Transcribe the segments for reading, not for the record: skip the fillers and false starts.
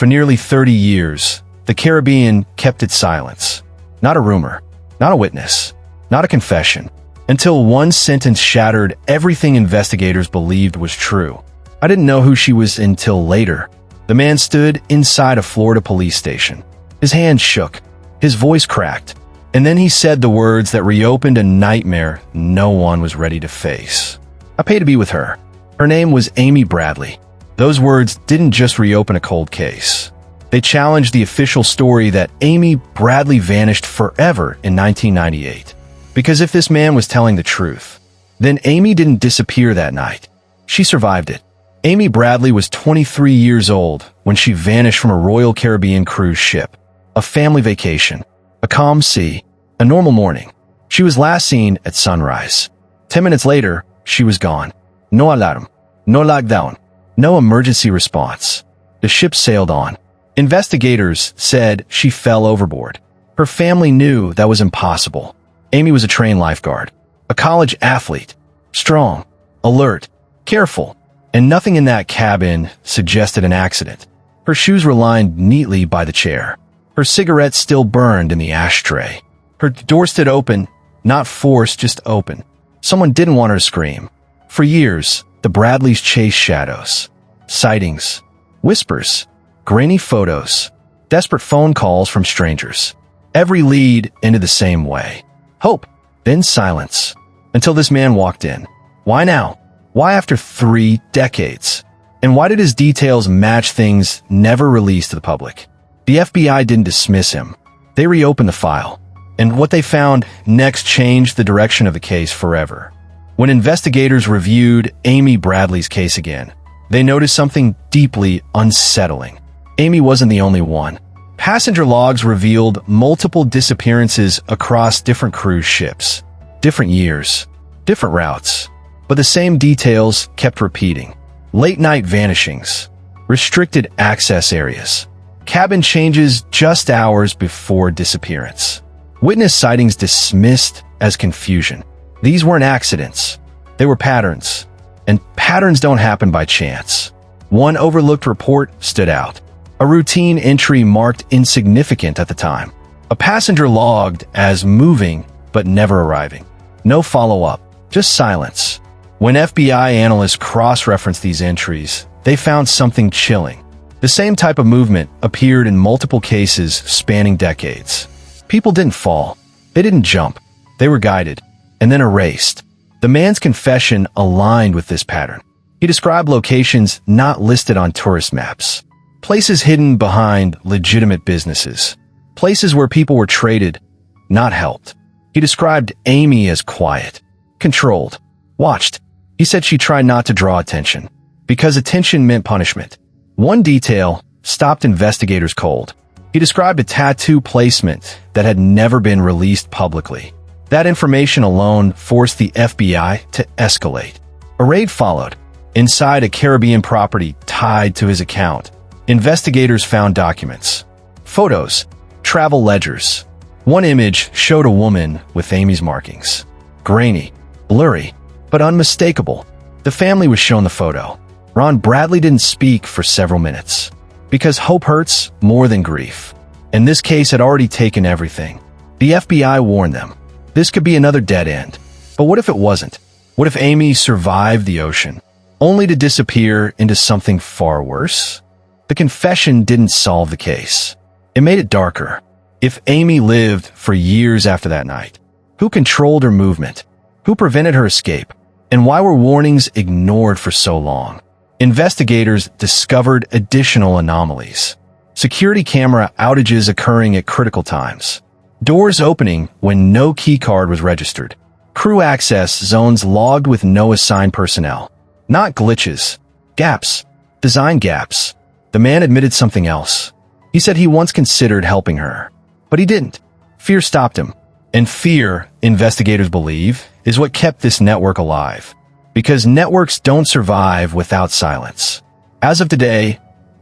For nearly 30 years, the Caribbean kept its silence. Not a rumor, not a witness, not a confession, until one sentence shattered everything investigators believed was true. I didn't know who she was until later. The man stood inside a Florida police station. His hand shook, his voice cracked, and then he said the words that reopened a nightmare no one was ready to face. I paid to be with her. Her name was Amy Bradley. Those words didn't just reopen a cold case. They challenged the official story that Amy Bradley vanished forever in 1998. Because if this man was telling the truth, then Amy didn't disappear that night. She survived it. Amy Bradley was 23 years old when she vanished from a Royal Caribbean cruise ship. A family vacation, a calm sea, a normal morning. She was last seen at sunrise. 10 minutes later, she was gone. No alarm, no lockdown, no emergency response. The ship sailed on. Investigators said she fell overboard. Her family knew that was impossible. Amy was a trained lifeguard, a college athlete, strong, alert, careful, and nothing in that cabin suggested an accident. Her shoes were lined neatly by the chair. Her cigarette still burned in the ashtray. Her door stood open, not forced, just open. Someone didn't want her to scream. For years, the Bradleys chased shadows, sightings, whispers, grainy photos, desperate phone calls from strangers. Every lead ended the same way. Hope, then silence, until this man walked in. Why now? Why after 3 decades? And why did his details match things never released to the public? The FBI didn't dismiss him. They reopened the file. And what they found next changed the direction of the case forever. When investigators reviewed Amy Bradley's case again, they noticed something deeply unsettling. Amy wasn't the only one. Passenger logs revealed multiple disappearances across different cruise ships, different years, different routes, but the same details kept repeating. Late-night vanishings, restricted access areas, cabin changes just hours before disappearance. Witness sightings dismissed as confusion. These weren't accidents. They were patterns. And patterns don't happen by chance. One overlooked report stood out. A routine entry marked insignificant at the time. A passenger logged as moving but never arriving. No follow-up, just silence. When FBI analysts cross-referenced these entries, they found something chilling. The same type of movement appeared in multiple cases spanning decades. People didn't fall. They didn't jump. They were guided, and then erased. The man's confession aligned with this pattern. He described locations not listed on tourist maps. Places hidden behind legitimate businesses. Places where people were traded, not helped. He described Amy as quiet, controlled, watched. He said she tried not to draw attention, because attention meant punishment. One detail stopped investigators cold. He described a tattoo placement that had never been released publicly. That information alone forced the FBI to escalate. A raid followed. Inside a Caribbean property tied to his account, investigators found documents, photos, travel ledgers. One image showed a woman with Amy's markings. Grainy, blurry, but unmistakable. The family was shown the photo. Ron Bradley didn't speak for several minutes. Because hope hurts more than grief. And this case had already taken everything. The FBI warned them. This could be another dead end. But what if it wasn't? What if Amy survived the ocean, only to disappear into something far worse? The confession didn't solve the case. It made it darker. If Amy lived for years after that night, who controlled her movement? Who prevented her escape? And why were warnings ignored for so long? Investigators discovered additional anomalies. Security camera outages occurring at critical times. Doors opening when no keycard was registered. Crew access zones logged with no assigned personnel. Not glitches. Gaps. Design gaps. The man admitted something else. He said he once considered helping her, but he didn't. Fear stopped him. And fear, investigators believe, is what kept this network alive. Because networks don't survive without silence. As of today,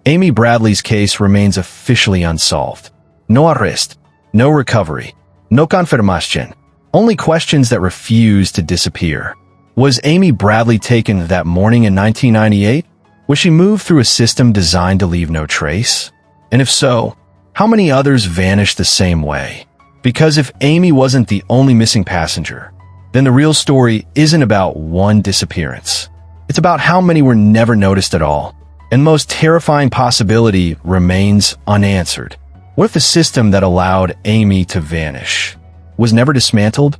Amy Bradley's case remains officially unsolved. No arrest, no recovery, no confirmation. Only questions that refuse to disappear. Was Amy Bradley taken that morning in 1998? Was she moved through a system designed to leave no trace? And if so, how many others vanished the same way? Because if Amy wasn't the only missing passenger, then the real story isn't about one disappearance. It's about how many were never noticed at all. And the most terrifying possibility remains unanswered. What if the system that allowed Amy to vanish was never dismantled,